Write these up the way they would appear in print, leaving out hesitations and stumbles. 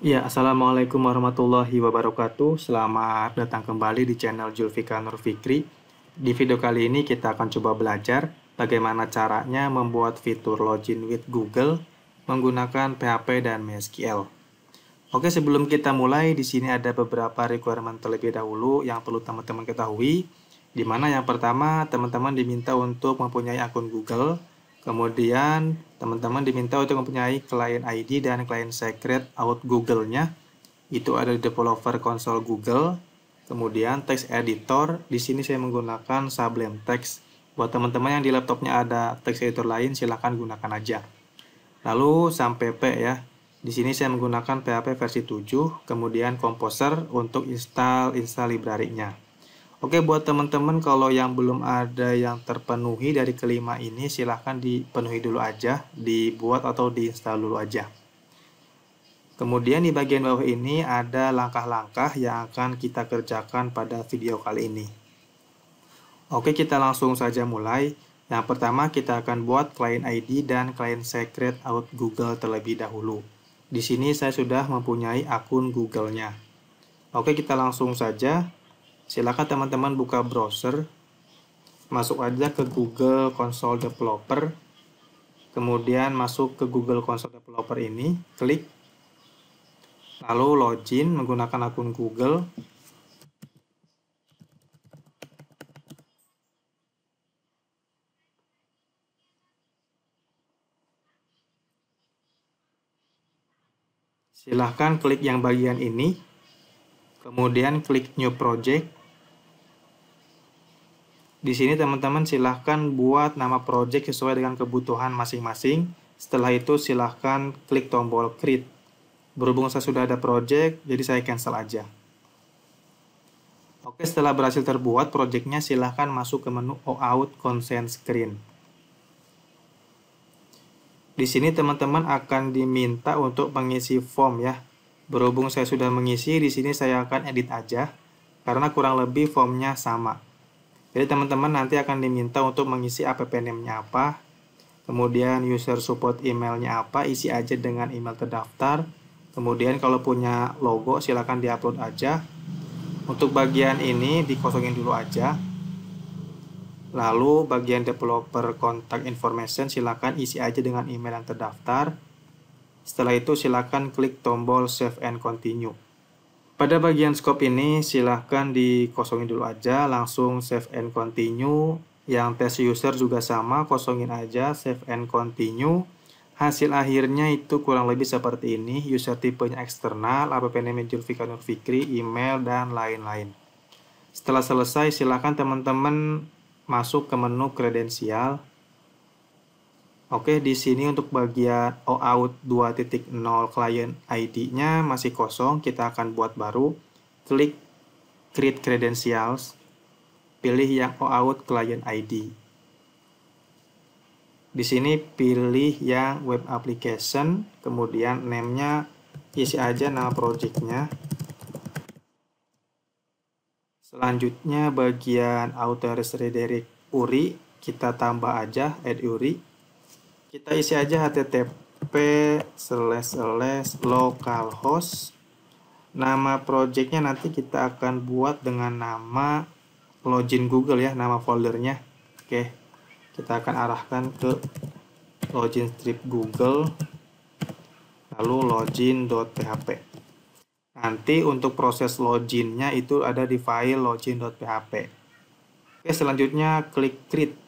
Ya, Assalamualaikum warahmatullahi wabarakatuh. Selamat datang kembali di channel Julfika Nur Fikri. Di video kali ini kita akan coba belajar bagaimana caranya membuat fitur login with Google menggunakan PHP dan MySQL. Oke, sebelum kita mulai, di sini ada beberapa requirement terlebih dahulu yang perlu teman-teman ketahui. Di mana yang pertama, teman-teman diminta untuk mempunyai akun Google. Kemudian, teman-teman diminta untuk mempunyai client ID dan client secret out Google-nya. Itu ada di developer console Google. Kemudian, text editor. Di sini saya menggunakan Sublime Text. Buat teman-teman yang di laptopnya ada text editor lain, silahkan gunakan aja. Lalu sampai P ya. Di sini saya menggunakan PHP versi 7, kemudian Composer untuk install library-nya. Oke, buat teman-teman kalau yang belum ada yang terpenuhi dari kelima ini, silahkan dipenuhi dulu aja, dibuat atau diinstal dulu aja. Kemudian di bagian bawah ini ada langkah-langkah yang akan kita kerjakan pada video kali ini. Oke, kita langsung saja mulai. Yang pertama kita akan buat client ID dan client secret out Google terlebih dahulu. Di sini saya sudah mempunyai akun Google-nya. Oke, kita langsung saja. Silakan teman-teman buka browser, masuk aja ke Google Console Developer, kemudian masuk ke Google Console Developer ini, klik, lalu login menggunakan akun Google. Silahkan klik yang bagian ini, kemudian klik New Project. Di sini teman-teman silahkan buat nama project sesuai dengan kebutuhan masing-masing. Setelah itu silahkan klik tombol Create. Berhubung saya sudah ada project, jadi saya cancel aja. Oke, setelah berhasil terbuat projectnya, silahkan masuk ke menu OAuth Consent Screen. Di sini teman-teman akan diminta untuk mengisi form ya. Berhubung saya sudah mengisi, di sini saya akan edit aja, karena kurang lebih formnya sama. Jadi teman-teman nanti akan diminta untuk mengisi app name-nya apa, kemudian user support emailnya apa, isi aja dengan email terdaftar. Kemudian kalau punya logo silahkan diupload aja. Untuk bagian ini dikosongin dulu aja. Lalu bagian developer contact information silahkan isi aja dengan email yang terdaftar. Setelah itu silahkan klik tombol save and continue. Pada bagian scope ini silahkan dikosongin dulu aja, langsung save and continue. Yang test user juga sama, kosongin aja, save and continue. Hasil akhirnya itu kurang lebih seperti ini, user tipenya eksternal, app name Julfika Nur Fikri, email, dan lain-lain. Setelah selesai, silahkan teman-teman masuk ke menu kredensial. Oke, di sini untuk bagian OAuth 2.0 client ID-nya masih kosong, kita akan buat baru. Klik Create Credentials, pilih yang OAuth client ID. Di sini pilih yang web application, kemudian name-nya isi aja nama project-nya. Selanjutnya bagian authorized redirect URI, kita tambah aja add URI. Kita isi aja http://localhost. Nama projectnya nanti kita akan buat dengan nama login Google ya, nama foldernya. Oke, kita akan arahkan ke login strip Google, lalu login.php. Nanti untuk proses loginnya itu ada di file login.php. Oke, selanjutnya klik create.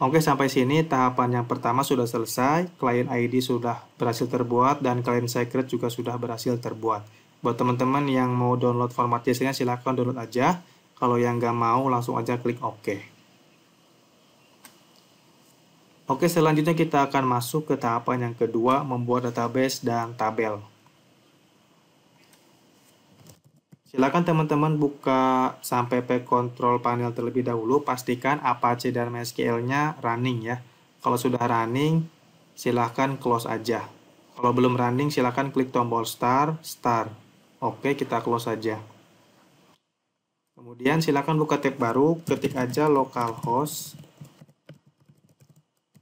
Oke, sampai sini tahapan yang pertama sudah selesai, client ID sudah berhasil terbuat, dan client secret juga sudah berhasil terbuat. Buat teman-teman yang mau download format JSON-nya silahkan download aja, kalau yang nggak mau langsung aja klik OK. Oke, selanjutnya kita akan masuk ke tahapan yang kedua, membuat database dan tabel. Silakan teman-teman buka sampai control panel terlebih dahulu, pastikan Apache dan MySQL-nya running ya. Kalau sudah running, silahkan close aja. Kalau belum running, silahkan klik tombol start. Oke, kita close aja. Kemudian silahkan buka tab baru, ketik aja localhost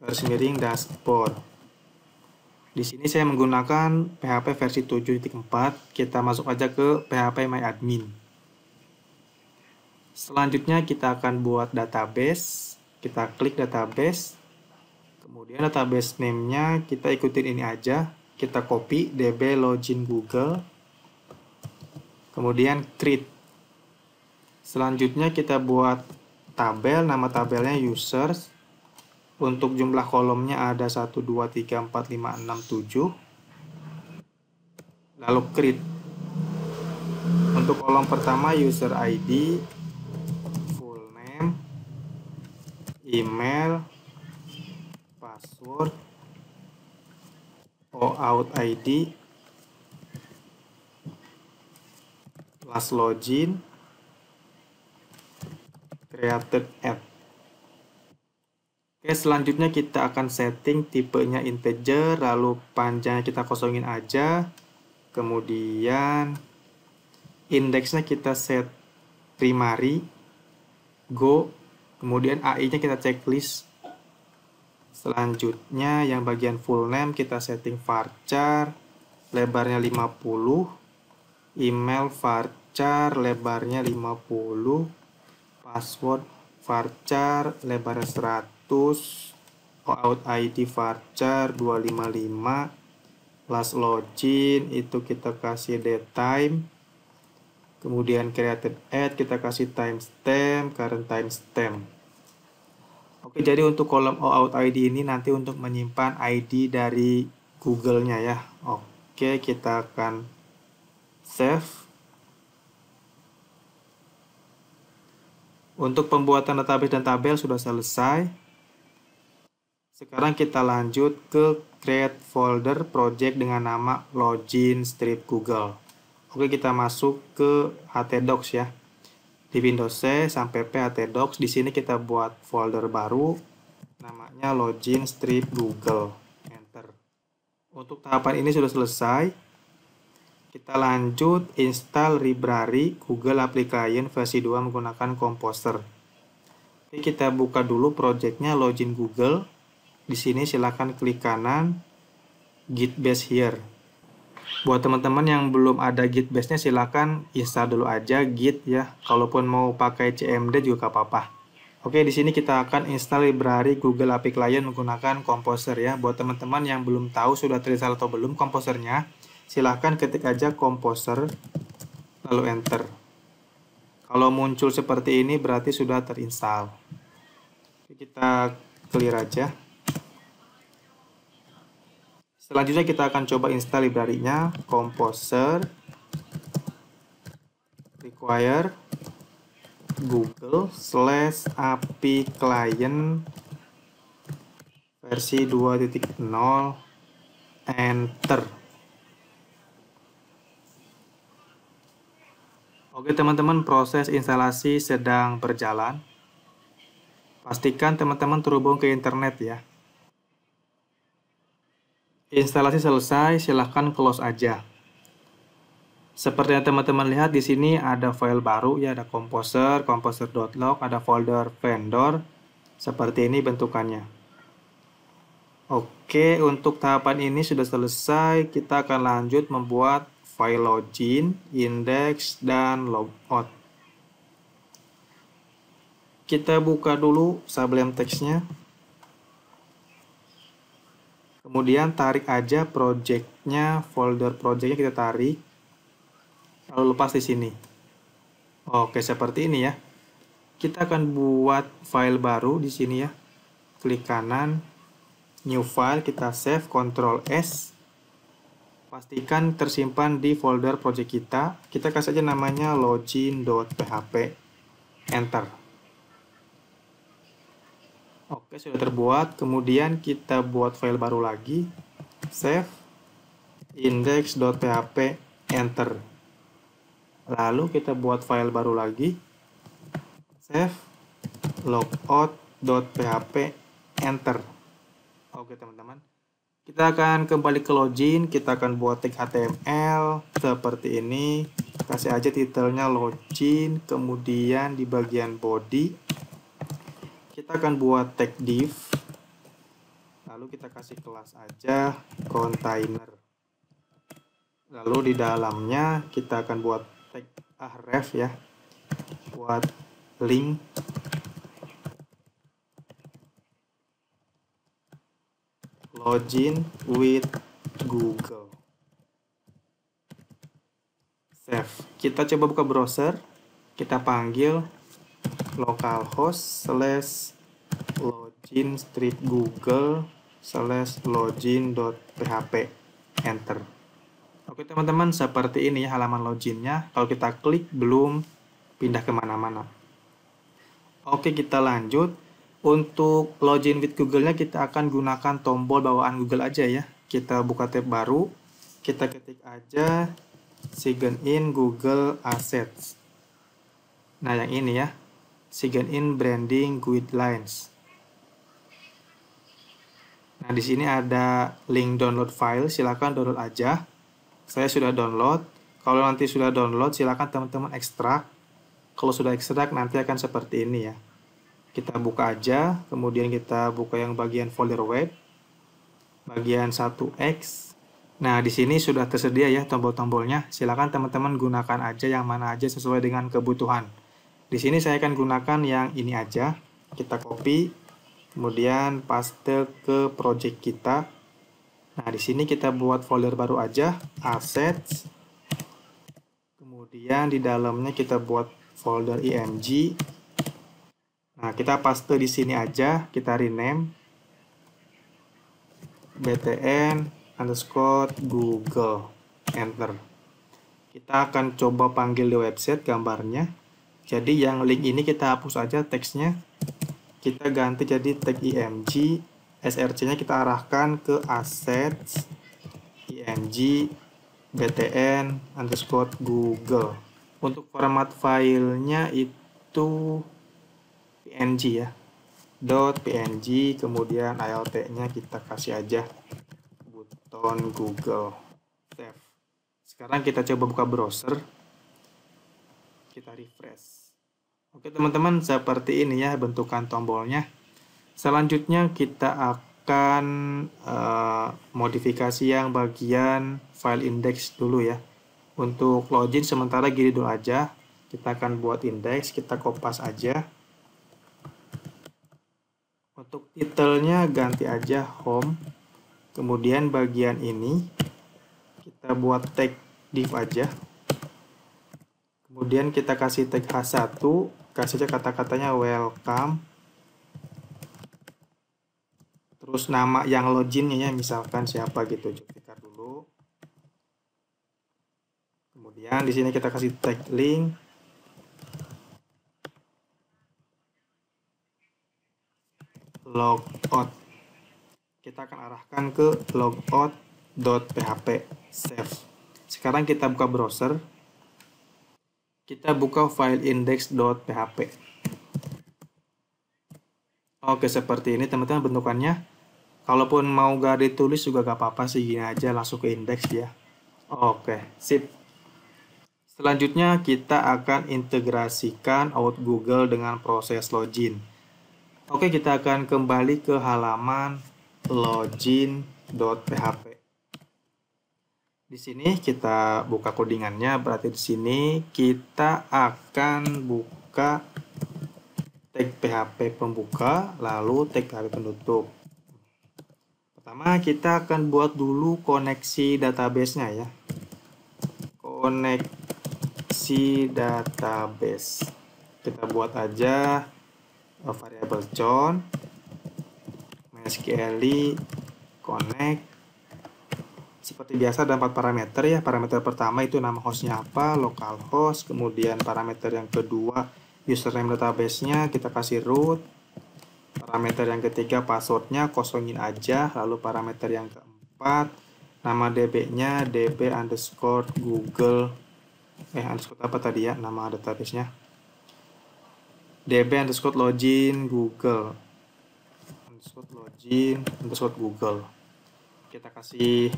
/dashboard. Di sini saya menggunakan PHP versi 7.4. Kita masuk aja ke PHP MyAdmin. Selanjutnya kita akan buat database. Kita klik database. Kemudian database name-nya kita ikutin ini aja. Kita copy db login Google. Kemudian create. Selanjutnya kita buat tabel, nama tabelnya users. Untuk jumlah kolomnya ada 1, 2, 3, 4, 5, 6, 7. Lalu create. Untuk kolom pertama user ID, full name, email, password, OAuth ID, last login, created ad. Oke, selanjutnya kita akan setting tipenya integer, lalu panjangnya kita kosongin aja. Kemudian indeksnya kita set primary, go, kemudian AI-nya kita checklist. Selanjutnya yang bagian full name kita setting varchar, lebarnya 50, email varchar, lebarnya 50, password varchar, lebarnya 100, OAuth ID varchar 255, last login itu kita kasih datetime, kemudian created ad kita kasih timestamp, current timestamp. Oke, jadi untuk kolom OAuth ID ini nanti untuk menyimpan ID dari Google-nya ya. Oke, kita akan save. Untuk pembuatan database dan tabel sudah selesai. Sekarang kita lanjut ke create folder project dengan nama login strip Google. Oke, kita masuk ke htdocs ya. Di Windows C sampai P htdocs. Di sini kita buat folder baru namanya login strip Google. Enter. Untuk tahapan ini sudah selesai. Kita lanjut install library Google Application versi 2 menggunakan Composer. Oke, kita buka dulu projectnya login Google. Di sini silakan klik kanan Git base here. Buat teman-teman yang belum ada Git base-nya silakan install dulu aja Git ya. Kalaupun mau pakai CMD juga gak apa-apa. Oke, di sini kita akan install library Google Application menggunakan Composer ya. Buat teman-teman yang belum tahu sudah terinstall atau belum komposernya, silahkan ketik aja Composer lalu enter. Kalau muncul seperti ini berarti sudah terinstall. Kita clear aja. Selanjutnya kita akan coba install library-nya Composer require Google/API client versi 2.0 enter. Oke teman-teman, proses instalasi sedang berjalan. Pastikan teman-teman terhubung ke internet ya. Instalasi selesai, silahkan close aja. Seperti yang teman-teman lihat di sini ada file baru ya, ada Composer, composer.log, ada folder vendor. Seperti ini bentukannya. Oke, untuk tahapan ini sudah selesai. Kita akan lanjut membuat file login, index, dan logout. Kita buka dulu Sublime Text-nya. Kemudian tarik aja project-nya, folder project-nya kita tarik. Lalu lepas di sini. Oke, seperti ini ya. Kita akan buat file baru di sini ya. Klik kanan, new file, kita save, Ctrl S. Pastikan tersimpan di folder project kita. Kita kasih aja namanya login.php. Enter. Oke, sudah terbuat. Kemudian kita buat file baru lagi. Save. Index.php. Enter. Lalu kita buat file baru lagi. Save. Logout.php. Enter. Oke teman-teman. Kita akan kembali ke login. Kita akan buat tag HTML seperti ini. Kasih aja titelnya login. Kemudian di bagian body kita akan buat tag div, Lalu kita kasih kelas aja container. Lalu di dalamnya kita akan buat tag href ya, buat link login with Google. Save. Kita coba buka browser, kita panggil localhost/login/google/login.php, enter. Oke teman-teman, seperti ini ya halaman loginnya. Kalau kita klik belum pindah kemana-mana. Oke, kita lanjut. Untuk login with Google-nya kita akan gunakan tombol bawaan Google aja ya. Kita buka tab baru, kita ketik aja sign in Google Assets. Nah, yang ini ya, sign in branding guidelines. Nah, di sini ada link download file, silakan download aja. Saya sudah download. Kalau nanti sudah download, silakan teman-teman ekstrak. Kalau sudah ekstrak, nanti akan seperti ini ya. Kita buka aja, kemudian kita buka yang bagian folder web, bagian 1X. Nah, di sini sudah tersedia ya tombol-tombolnya. Silakan teman-teman gunakan aja yang mana aja sesuai dengan kebutuhan. Di sini saya akan gunakan yang ini aja. Kita copy, kemudian paste ke project kita. Nah, di sini kita buat folder baru aja, assets. Kemudian di dalamnya kita buat folder img. Nah, kita paste di sini aja, kita rename btn_google, enter. Kita akan coba panggil di website gambarnya. Jadi yang link ini kita hapus aja teksnya. Kita ganti jadi tag img. src-nya kita arahkan ke assets img btn_google. Untuk format filenya itu png ya, .png, kemudian alt-nya kita kasih aja buton Google. Save. Sekarang kita coba buka browser, kita refresh. Oke teman-teman, seperti ini ya bentukan tombolnya. Selanjutnya kita akan modifikasi yang bagian file index dulu ya. Untuk login sementara gini dulu aja. Kita akan buat index, kita kopas aja. Untuk titelnya ganti aja home. Kemudian bagian ini kita buat tag div aja. Kemudian kita kasih tag h1, kasih aja kata-katanya welcome. Terus nama yang loginnya ya, misalkan siapa gitu, Julfikar dulu. Kemudian di sini kita kasih tag link. Logout. Kita akan arahkan ke logout.php. Save. Sekarang kita buka browser. Kita buka file index.php. Oke, seperti ini teman-teman bentukannya. Kalaupun mau gak ditulis juga gak apa-apa sih, gini aja langsung ke index ya. Oke, sip. Selanjutnya kita akan integrasikan out Google dengan proses login. Oke, kita akan kembali ke halaman login.php. Di sini kita buka codingannya, berarti di sini kita akan buka tag PHP pembuka, lalu tag PHP penutup. Pertama kita akan buat dulu koneksi database-nya ya. Koneksi database. Kita buat aja variabel con mysql connect. Seperti biasa ada 4 parameter ya. Parameter pertama itu nama hostnya apa, localhost. Kemudian parameter yang kedua username database-nya kita kasih root. Parameter yang ketiga passwordnya kosongin aja. Lalu parameter yang keempat nama db-nya db_google underscore apa tadi ya nama database-nya, db_login google _google. Kita kasih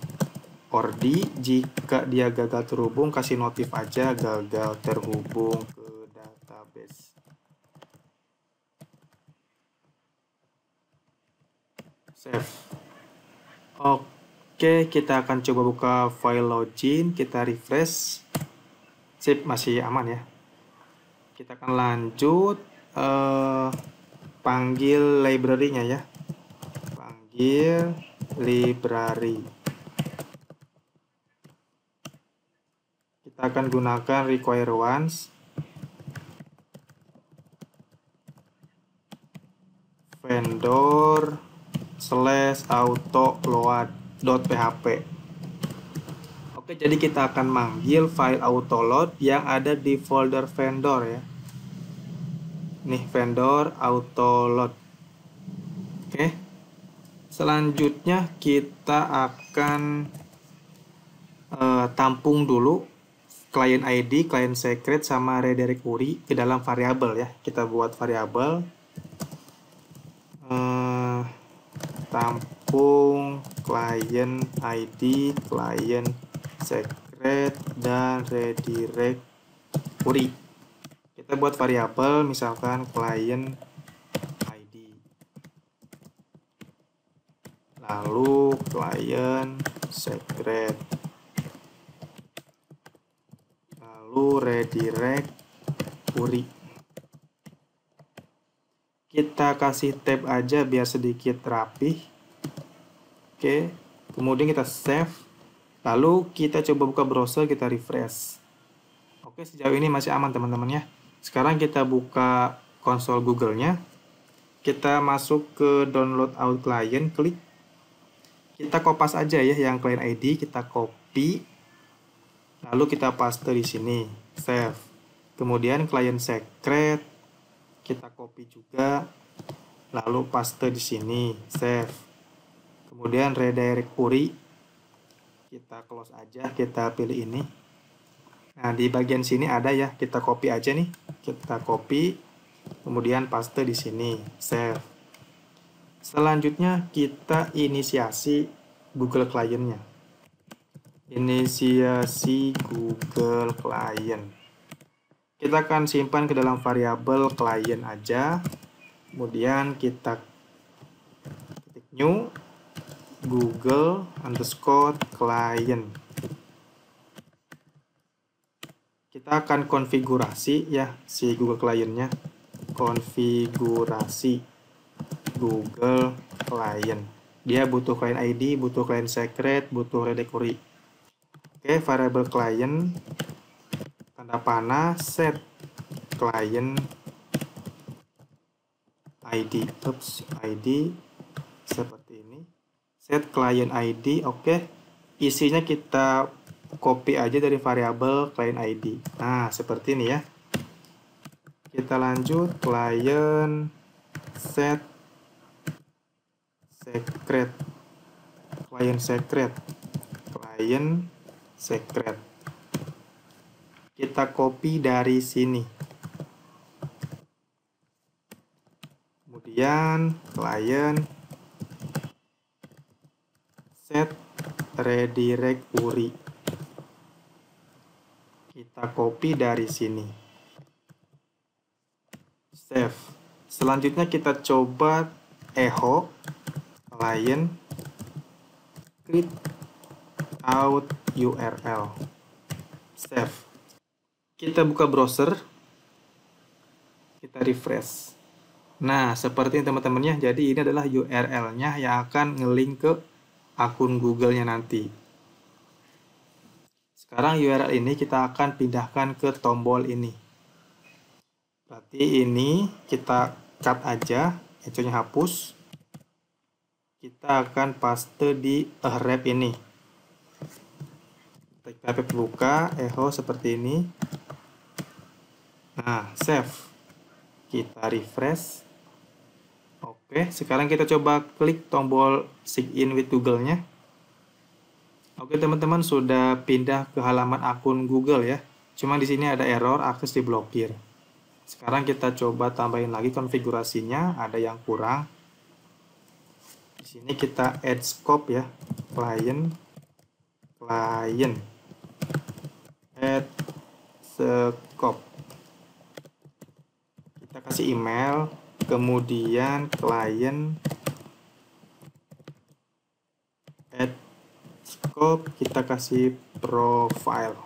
ordi, jika dia gagal terhubung kasih notif aja gagal terhubung ke database. Save. Oke, kita akan coba buka file login, kita refresh. Sip, masih aman ya. Kita akan lanjut panggil library-nya ya. Panggil library. Kita akan gunakan require once. Vendor /auto load.php. Oke, jadi kita akan manggil file autoload yang ada di folder vendor ya. Nih, vendor autoload. Oke. Selanjutnya kita akan tampung dulu client ID, client secret, sama redirect URI ke dalam variabel ya. Kita buat variabel tampung client ID, client secret, dan redirect URI. Kita buat variabel misalkan client ID, lalu client secret, lalu redirect URI. Kita kasih tab aja biar sedikit rapih. Oke, kemudian kita save. Lalu kita coba buka browser, kita refresh. Oke, sejauh ini masih aman teman-teman ya. Sekarang kita buka konsol Google-nya. Kita masuk ke download out client, klik. Kita kopas aja ya yang client ID, kita copy. Lalu kita paste di sini, save. Kemudian client secret kita copy juga, lalu paste di sini, save. Kemudian redirect URI kita close aja, kita pilih ini. Nah, di bagian sini ada ya, kita copy aja nih. Kita copy, kemudian paste di sini, save. Selanjutnya kita inisiasi Google Client-nya. Inisiasi Google Client. Kita akan simpan ke dalam variabel client aja. Kemudian kita ketik new Google underscore client. Kita akan konfigurasi ya si Google Client-nya. Konfigurasi Google Client. Dia butuh client ID, butuh client secret, butuh redirect URI. Oke, variabel client tanda panah set client ID. ID seperti ini. Set client ID. Oke. Isinya kita copy aja dari variabel client ID. Nah, seperti ini ya. Kita lanjut client set secret. Client secret. Client secret. Kita copy dari sini. Kemudian client set redirect URI. Kita copy dari sini. Save. Selanjutnya kita coba echo client create out URL. Save. Kita buka browser, kita refresh. Nah, seperti ini teman-temannya. Jadi ini adalah URL-nya yang akan ngelink ke akun Google-nya nanti. Sekarang URL ini kita akan pindahkan ke tombol ini. Berarti ini kita cut aja, echo-nya hapus. Kita akan paste di href ini. TKP buka, echo seperti ini. Nah, save. Kita refresh. Oke, sekarang kita coba klik tombol sign in with Google-nya. Oke, teman-teman sudah pindah ke halaman akun Google ya. Cuma di sini ada error, akses diblokir. Sekarang kita coba tambahin lagi konfigurasinya, ada yang kurang. Di sini kita add scope ya. Client add scope. Kita kasih email, kemudian client scope, kita kasih profile.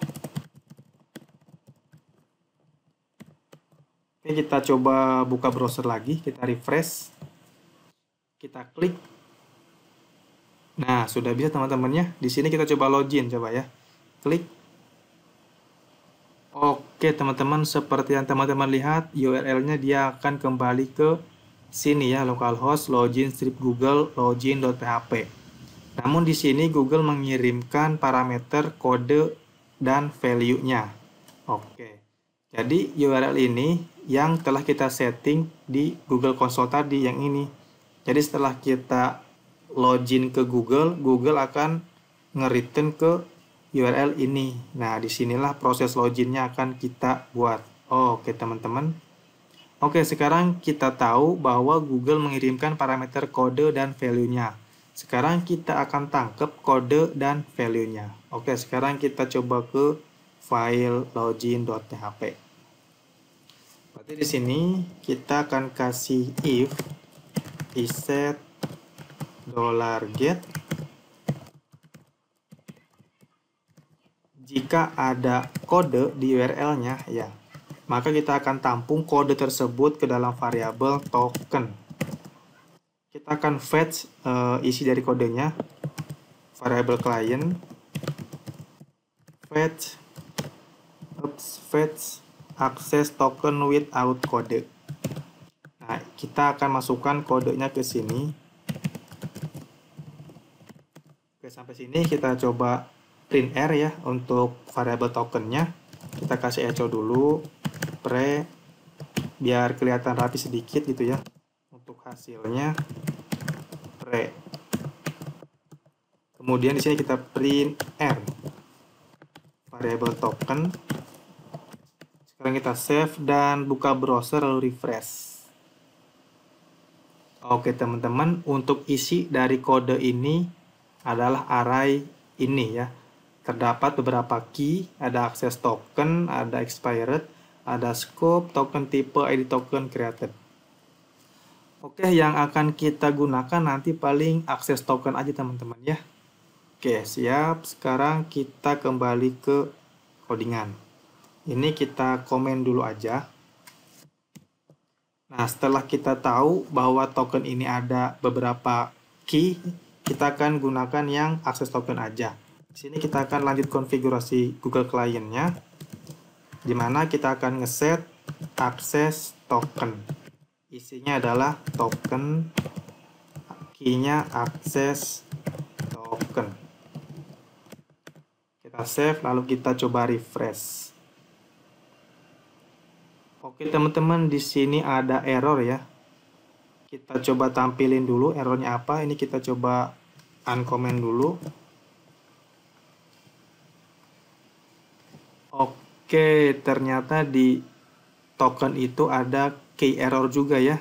Oke, kita coba buka browser lagi, kita refresh, kita klik. Nah, sudah bisa teman-temannya. Di sini kita coba login, coba ya. Klik. Oke, teman-teman, seperti yang teman-teman lihat, URL-nya dia akan kembali ke sini ya, localhost login strip google login.php. Namun di sini Google mengirimkan parameter kode dan value-nya. Oke. Jadi URL ini yang telah kita setting di Google Console tadi yang ini. Jadi setelah kita login ke Google, Google akan nge-return ke URL ini. Nah, disinilah proses loginnya akan kita buat. Oke, teman-teman. Oke, sekarang kita tahu bahwa Google mengirimkan parameter kode dan value-nya. Sekarang kita akan tangkap kode dan value-nya. Oke, sekarang kita coba ke file login.php. Berarti di sini kita akan kasih if iset $get jika ada kode di URL-nya ya, maka kita akan tampung kode tersebut ke dalam variabel token. Kita akan fetch isi dari kodenya, variabel client, fetch access token without kode. Nah, kita akan masukkan kodenya ke sini. Oke, sampai sini kita coba print R ya untuk variabel tokennya. Kita kasih echo dulu, pre, biar kelihatan rapi sedikit gitu ya. Untuk hasilnya pre. Kemudian di sini kita print R variabel token. Sekarang kita save dan buka browser lalu refresh. Oke teman-teman, untuk isi dari kode ini adalah array ini ya. Terdapat beberapa key, ada access token, ada expired, ada scope, token type, ID token created. Oke, yang akan kita gunakan nanti paling access token aja teman-teman ya. Oke, siap. Sekarang kita kembali ke codingan. Ini kita komen dulu aja. Nah, setelah kita tahu bahwa token ini ada beberapa key, kita akan gunakan yang access token aja. Di sini kita akan lanjut konfigurasi Google Client-nya, di mana kita akan ngeset access token. Isinya adalah token, key-nya access token. Kita save, lalu kita coba refresh. Oke teman-teman, di sini ada error ya. Kita coba tampilin dulu errornya apa. Ini kita coba uncomment dulu. Oke, ternyata di token itu ada key error juga ya.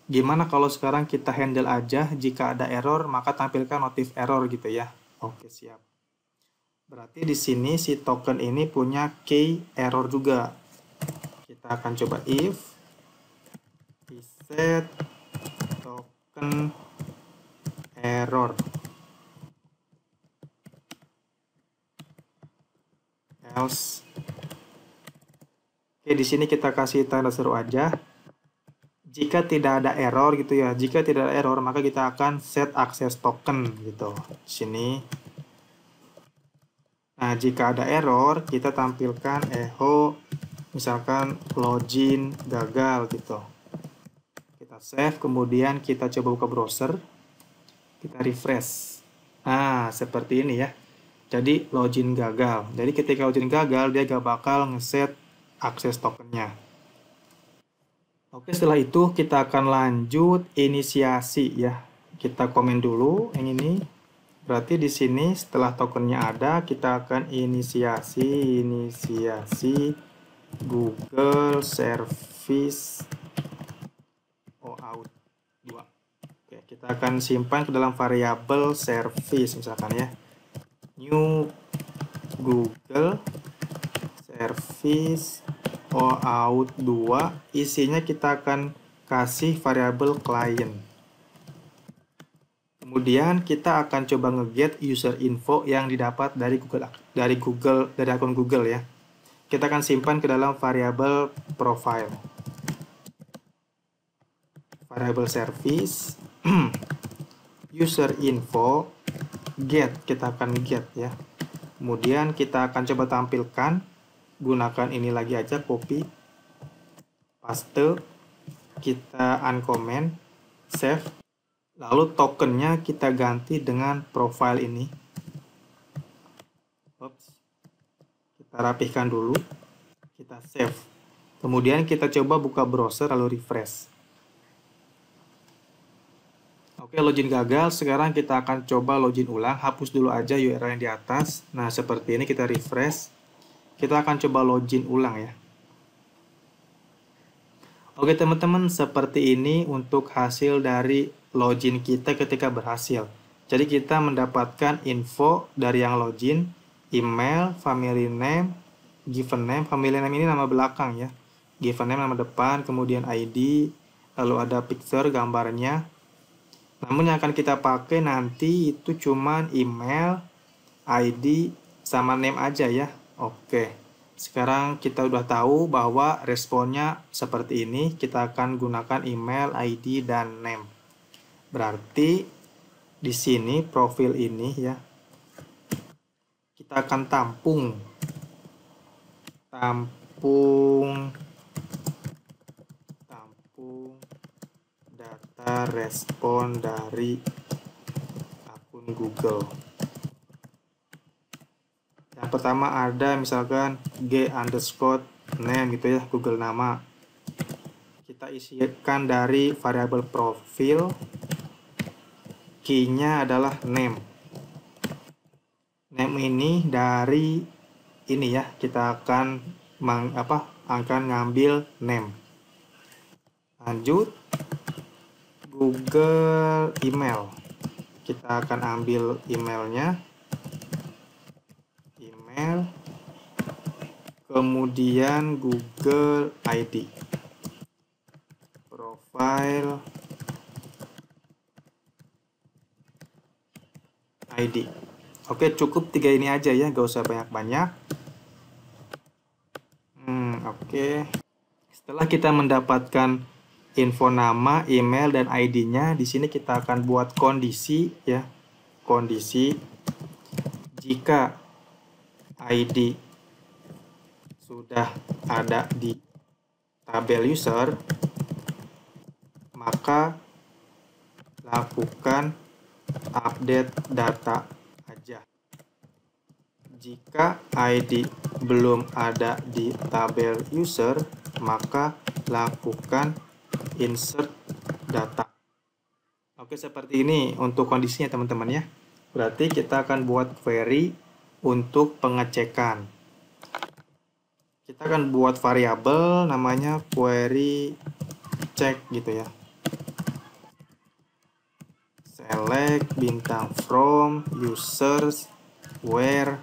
Gimana kalau sekarang kita handle aja, jika ada error maka tampilkan notif error gitu ya. Oke, siap. Berarti di sini si token ini punya key error juga. Kita akan coba if iset token error else. Oke, di sini kita kasih tanda seru aja. Jika tidak ada error gitu ya, jika tidak ada error maka kita akan set access token gitu. Di sini. Nah, jika ada error kita tampilkan echo misalkan login gagal gitu. Kita save, kemudian kita coba buka browser. Kita refresh. Nah, seperti ini ya. Jadi login gagal. Jadi ketika login gagal dia gak bakal ngeset akses tokennya. Oke, setelah itu kita akan lanjut inisiasi ya. Kita komen dulu yang ini. Berarti di sini setelah tokennya ada, kita akan inisiasi Google Service OAuth 2. Oke, kita akan simpan ke dalam variabel service misalkan ya. New Google Service OAuth 2, isinya kita akan kasih variabel client. Kemudian kita akan coba nge-get user info yang didapat dari akun Google ya. Kita akan simpan ke dalam variabel profile. Variabel service user info get, kita akan get ya. Kemudian kita akan coba tampilkan, gunakan ini lagi aja, copy, paste, kita uncomment, save, lalu tokennya kita ganti dengan profile ini. Kita rapihkan dulu, kita save. Kemudian kita coba buka browser lalu refresh. Oke, login gagal. Sekarang kita akan coba login ulang. Hapus dulu aja URL yang di atas. Nah, seperti ini kita refresh. Kita akan coba login ulang ya. Oke, teman-teman, seperti ini untuk hasil dari login kita ketika berhasil. Jadi kita mendapatkan info dari yang login, email, family name, given name. Family name ini nama belakang ya. Given name nama depan, kemudian ID, lalu ada picture gambarnya. Namun yang akan kita pakai nanti itu cuman email, ID, sama name aja ya. Oke, sekarang kita udah tahu bahwa responnya seperti ini. Kita akan gunakan email, ID, dan name. Berarti di sini profil ini ya, kita akan tampung data respon dari akun Google. Yang pertama ada misalkan g_name gitu ya, Google nama. Kita isikan dari variabel profil, key-nya adalah name. Name ini dari ini ya, kita akan ngambil name. Lanjut, Google email, kita akan ambil emailnya, email, kemudian Google ID, profile ID. Oke, cukup 3 ini aja ya, gak usah banyak-banyak. Oke. Setelah kita mendapatkan info nama, email, dan ID-nya, di sini kita akan buat kondisi ya. Kondisi jika ID sudah ada di tabel user, maka lakukan update data aja. Jika ID belum ada di tabel user, maka lakukan insert data. Oke, seperti ini untuk kondisinya teman-teman ya. Berarti kita akan buat query untuk pengecekan. Kita akan buat variabel namanya query check gitu ya. Select bintang from users where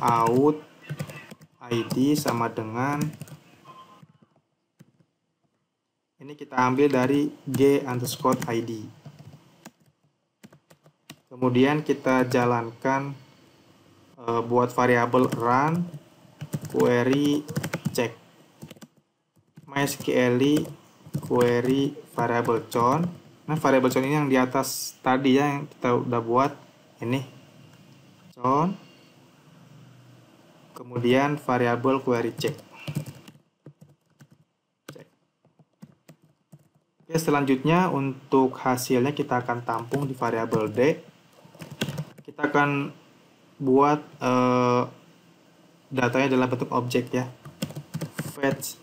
out ID sama dengan ini kita ambil dari g_id. Kemudian kita jalankan buat variabel run query check mysql query variable count. Nah, variable count ini yang di atas tadi ya, yang kita udah buat ini count, kemudian variabel query check. Oke, selanjutnya untuk hasilnya kita akan tampung di variabel D. Kita akan buat datanya dalam bentuk objek ya. Fetch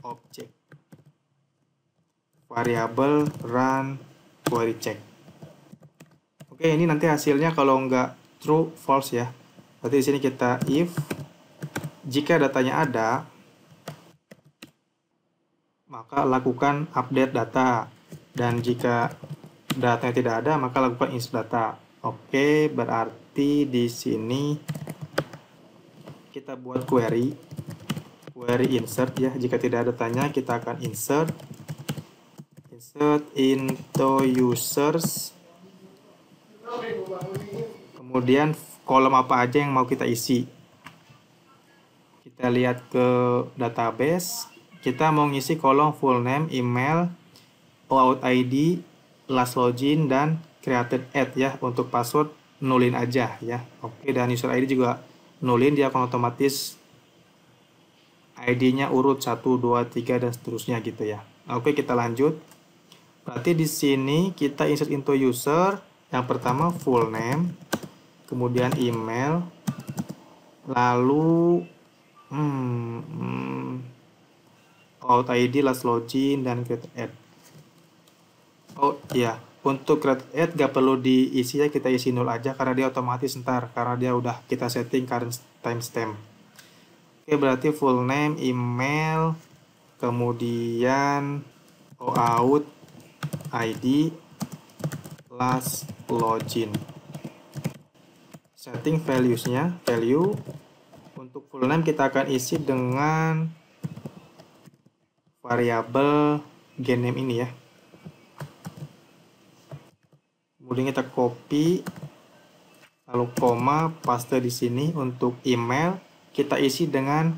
object. Variabel run query check. Oke, ini nanti hasilnya kalau nggak true false ya. Berarti di sini kita if jika datanya ada, maka lakukan update data, dan jika datanya tidak ada maka lakukan insert data. Oke, berarti di sini kita buat query insert ya. Jika tidak ada datanya kita akan insert set into users, kemudian kolom apa aja yang mau kita isi. Kita lihat ke database, kita mau ngisi kolom full name, email, OAuth ID, last login, dan created ad ya. Untuk password nulin aja ya. Oke, dan user ID juga nulin, dia akan otomatis ID-nya urut 1, 2, 3 dan seterusnya gitu ya. Oke, kita lanjut. Berarti di sini kita insert into user, yang pertama full name, kemudian email, lalu OAuth ID, last login, dan created ad. Oh iya, untuk created ad gak perlu diisi ya, kita isi 0 aja karena dia otomatis ntar, karena dia udah kita setting current timestamp. Oke, berarti full name, email, kemudian OAuth ID, last login. Setting values-nya, value untuk full name kita akan isi dengan variabel gename ini ya. Kemudian kita copy, lalu koma, paste di sini. Untuk email kita isi dengan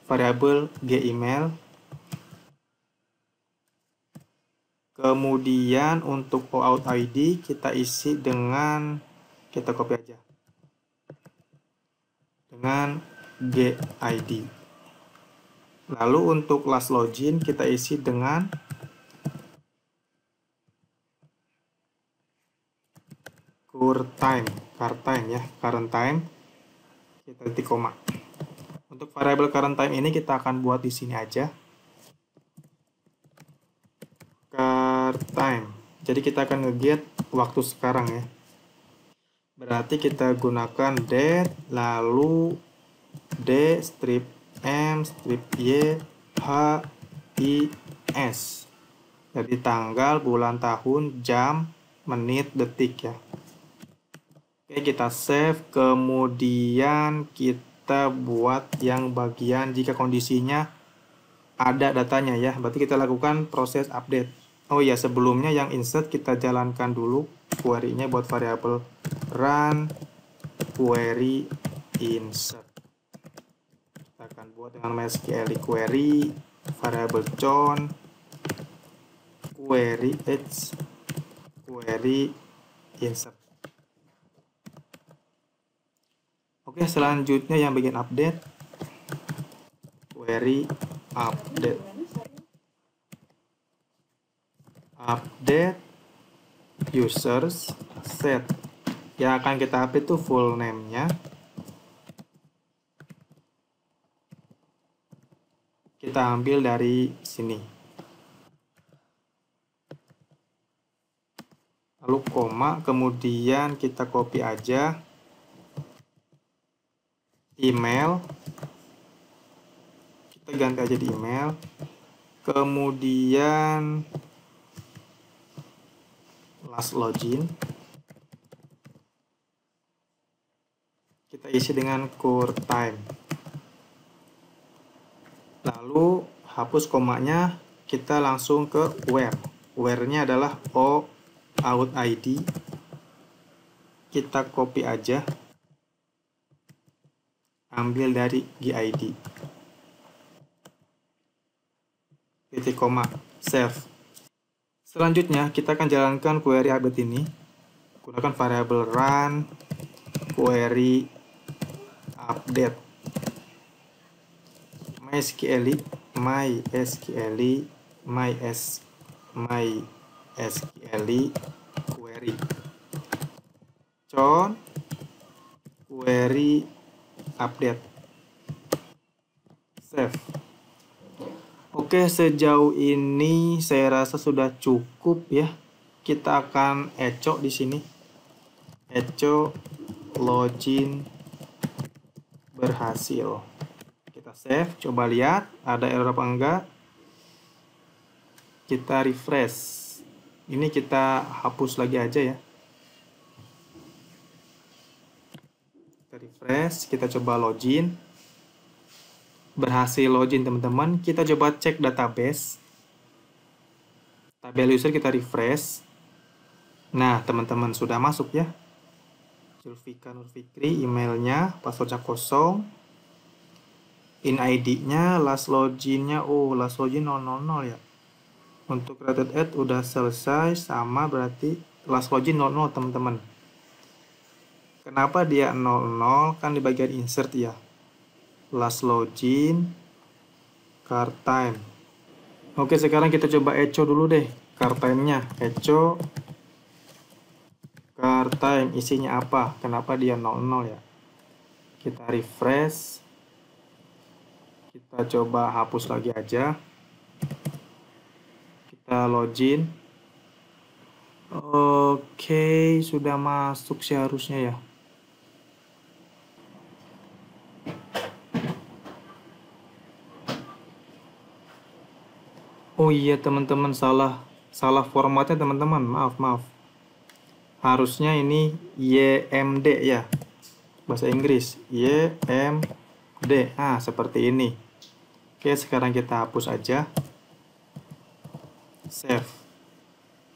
variabel gemail. Kemudian untuk OAuth ID kita isi dengan, kita copy aja, dengan gid. Lalu untuk last login kita isi dengan current time, kita titik koma. Untuk variabel current time ini kita akan buat di sini aja, time. Jadi kita akan nge-get waktu sekarang ya. Berarti kita gunakan date, lalu d strip m strip y h i s. Jadi tanggal, bulan, tahun, jam, menit, detik ya. Oke, kita save, kemudian kita buat yang bagian jika kondisinya ada datanya ya. Berarti kita lakukan proses update. Oh ya, sebelumnya yang insert kita jalankan dulu query-nya buat variabel run query insert. Kita akan buat dengan MySQL query variabel count query h query insert. Oke, selanjutnya yang bagian update, query update. Update users set. Yang akan kita update itu full name-nya. Kita ambil dari sini. Lalu koma, kemudian kita copy aja. Email. Kita ganti aja di email. Kemudian last login kita isi dengan current time. Lalu hapus komanya, kita langsung ke where. Where-nya adalah OAuth ID. Kita copy aja, ambil dari gid. Titik koma, save. Selanjutnya kita akan jalankan query update ini. Gunakan variabel run query update. MySQL query count query update. Save. Oke, sejauh ini saya rasa sudah cukup ya. Kita akan echo di sini. Echo login berhasil. Kita save, coba lihat ada error apa enggak. Kita refresh. Ini kita hapus lagi aja ya. Kita refresh, kita coba login. Berhasil login teman-teman. Kita coba cek database. tabel user kita refresh. Nah, teman-teman sudah masuk ya. Zulfika Nur Fikri, emailnya, passwordnya kosong. In ID-nya, last login-nya, last login 000 ya. Untuk created ad udah selesai, sama berarti last login 00 teman-teman. Kenapa dia 00? Kan di bagian insert ya. Last login, card time. Oke, sekarang kita coba echo dulu deh. Card time-nya, echo card time, isinya apa? Kenapa dia 00 ya? Kita refresh. Kita coba hapus lagi aja. Kita login. Oke, sudah masuk seharusnya ya. Oh iya teman-teman, salah formatnya teman-teman. Maaf. Harusnya ini YMD ya. Bahasa Inggris. YMD. Seperti ini. Oke, sekarang kita hapus aja. Save.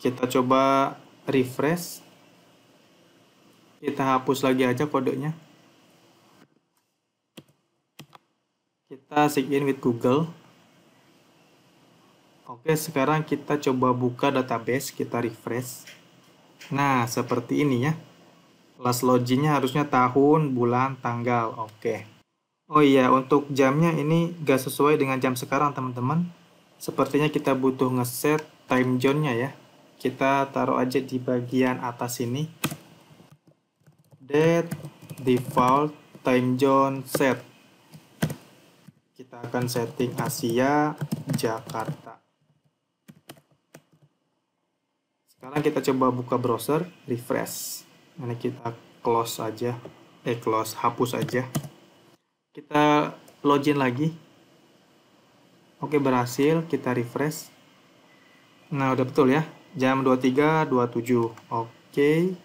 Kita coba refresh. Kita hapus lagi aja kodenya. Kita sign in with Google. Oke, sekarang kita coba buka database, kita refresh. Nah, seperti ini ya. Last login-nya harusnya tahun, bulan, tanggal. Oke. Oh iya, untuk jamnya ini gak sesuai dengan jam sekarang, teman-teman. Sepertinya kita butuh ngeset time zone-nya ya. Kita taruh aja di bagian atas ini. Date default time zone set. Kita akan setting Asia, Jakarta. Sekarang kita coba buka browser, refresh. Ini kita close aja. Hapus aja. Kita login lagi. Oke, berhasil. Kita refresh. Nah, udah betul ya. Jam 23.27. Oke.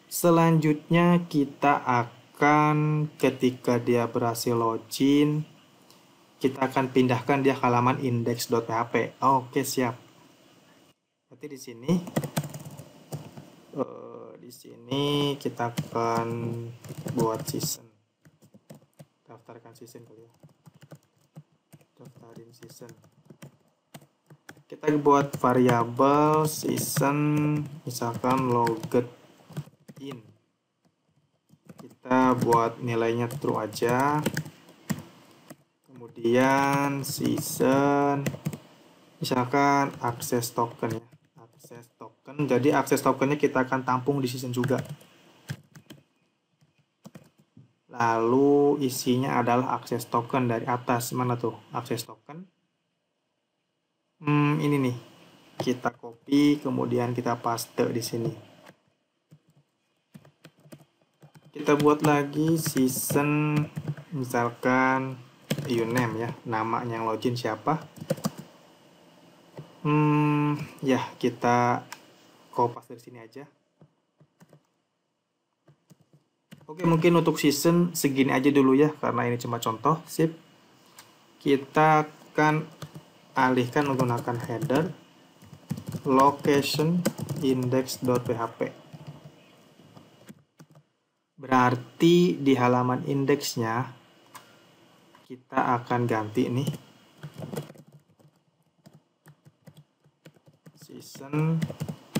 Selanjutnya kita akan, ketika dia berhasil login, kita akan pindahkan dia ke halaman index.php. Oke, siap. Berarti di sini kita akan buat season. Daftarkan season kali ya. Daftarin season. Kita buat variabel season, misalkan logged in. Kita buat nilainya true aja. Kemudian season, misalkan access token ya. Access token. Jadi access tokennya kita akan tampung di season juga. Lalu isinya adalah access token dari atas. Mana tuh access token? Ini nih. Kita copy, kemudian kita paste di sini. Kita buat lagi season, misalkan uname ya, namanya yang login siapa. Ya, kita copy dari sini aja. Oke, mungkin untuk season segini aja dulu ya, karena ini cuma contoh. Sip. Kita akan alihkan menggunakan header location index.php. Berarti di halaman indeksnya kita akan ganti nih season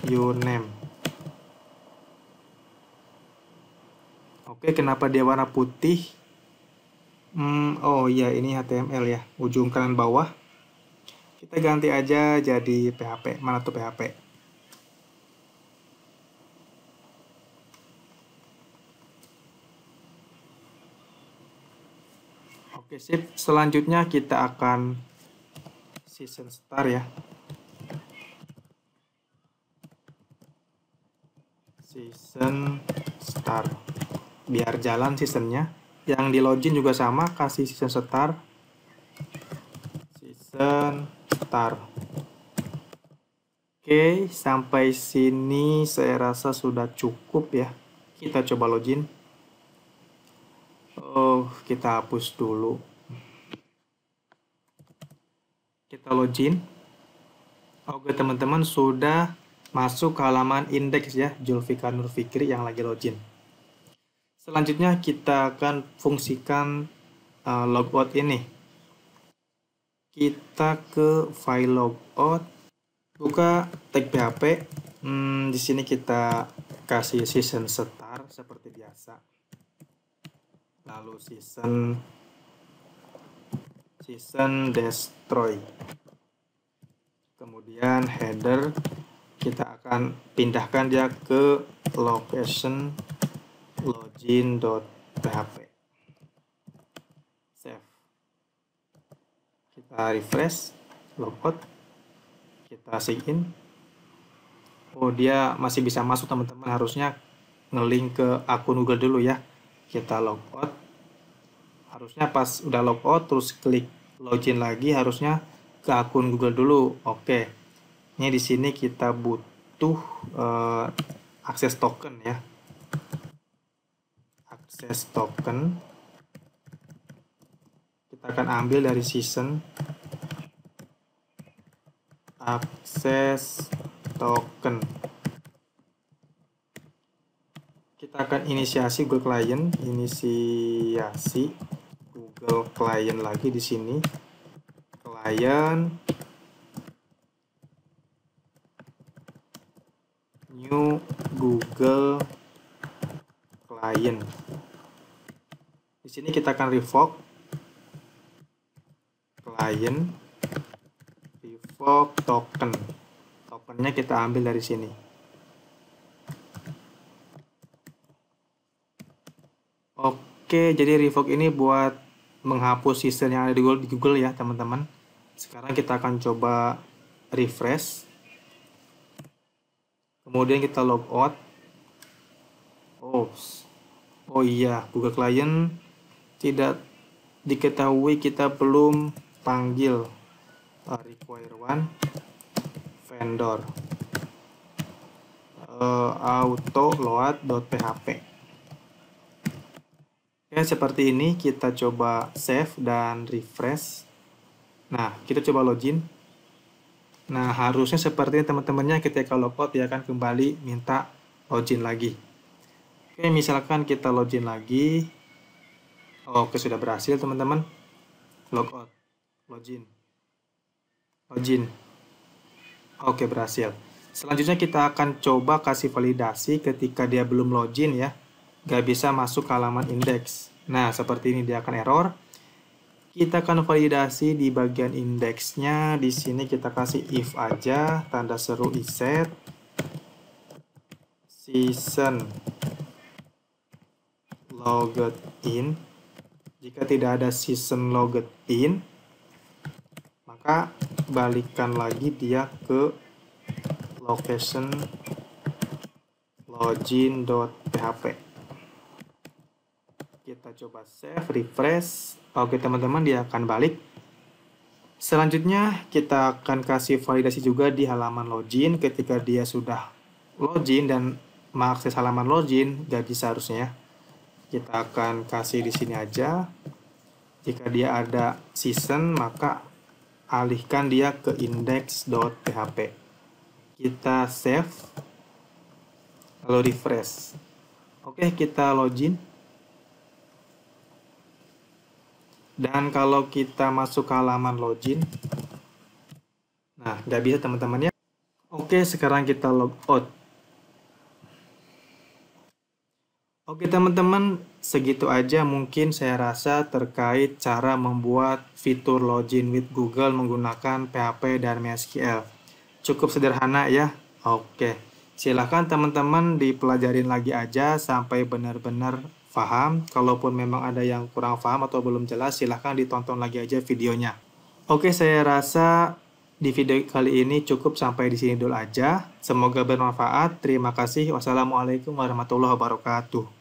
uname. Oke, kenapa dia warna putih? Oh iya, ini HTML ya, ujung kanan bawah. Kita ganti aja jadi PHP. Mana tuh PHP? Oke, sip. Selanjutnya kita akan season star ya. Season star. Biar jalan seasonnya. Yang di login juga sama, kasih season star. Season star. Oke, sampai sini saya rasa sudah cukup ya. Kita coba login. Kita hapus dulu. Kita login. Oke teman-teman, sudah masuk ke halaman indeks ya, Zulfikar Nur Fikri yang lagi login. Selanjutnya kita akan fungsikan logout ini. Kita ke file logout, buka tag PHP. Di sini kita kasih season start seperti biasa. Lalu season destroy. Kemudian header kita akan pindahkan dia ke location login.php. Save. Kita refresh, logout, kita sign. Oh, dia masih bisa masuk teman-teman, harusnya ngelink ke akun Google dulu ya. Kita logout. Harusnya pas udah logout terus klik login lagi, harusnya ke akun Google dulu. Oke. Ini di sini kita butuh akses token ya. Akses token kita akan ambil dari season akses token. Kita akan inisiasi Google Client, lagi di sini. Client new Google Client. Di sini kita akan revoke client, revoke token. Tokennya kita ambil dari sini. Oke, jadi revoke ini buat menghapus season yang ada di Google ya teman-teman. Sekarang kita akan coba refresh. Kemudian kita logout. Oh iya, Google Client tidak diketahui, kita belum panggil require one vendor auto load.php. Oke, seperti ini kita coba save dan refresh. Nah, kita coba login. Nah, harusnya seperti ini teman-temannya, ketika logout dia akan kembali minta login lagi. Oke, misalkan kita login lagi. Oke, sudah berhasil teman-teman. Logout, login. Oke, berhasil. Selanjutnya kita akan coba kasih validasi ketika dia belum login ya. Gak bisa masuk ke halaman indeks. Nah, seperti ini dia akan error. Kita akan validasi di bagian indeksnya. Di sini kita kasih if aja, tanda seru iset season logged in. Jika tidak ada season logged in, maka balikan lagi dia ke location login.php. Kita coba save, refresh. Oke teman-teman, dia akan balik. Selanjutnya kita akan kasih validasi juga di halaman login. Ketika dia sudah login dan mengakses halaman login, gak bisa harusnya. Kita akan kasih di sini aja. Jika dia ada season, maka alihkan dia ke index.php. Kita save, lalu refresh. Oke, kita login. Dan kalau kita masuk ke halaman login, nah, nggak bisa teman-teman ya. Oke, sekarang kita logout. Oke teman-teman, segitu aja mungkin saya rasa terkait cara membuat fitur login with Google menggunakan PHP dan MySQL. Cukup sederhana ya. Oke, silahkan teman-teman dipelajarin lagi aja sampai benar-benar paham. Kalaupun memang ada yang kurang paham atau belum jelas, silahkan ditonton lagi aja videonya. Oke, saya rasa di video kali ini cukup sampai di sini dulu aja. Semoga bermanfaat. Terima kasih. Wassalamualaikum warahmatullahi wabarakatuh.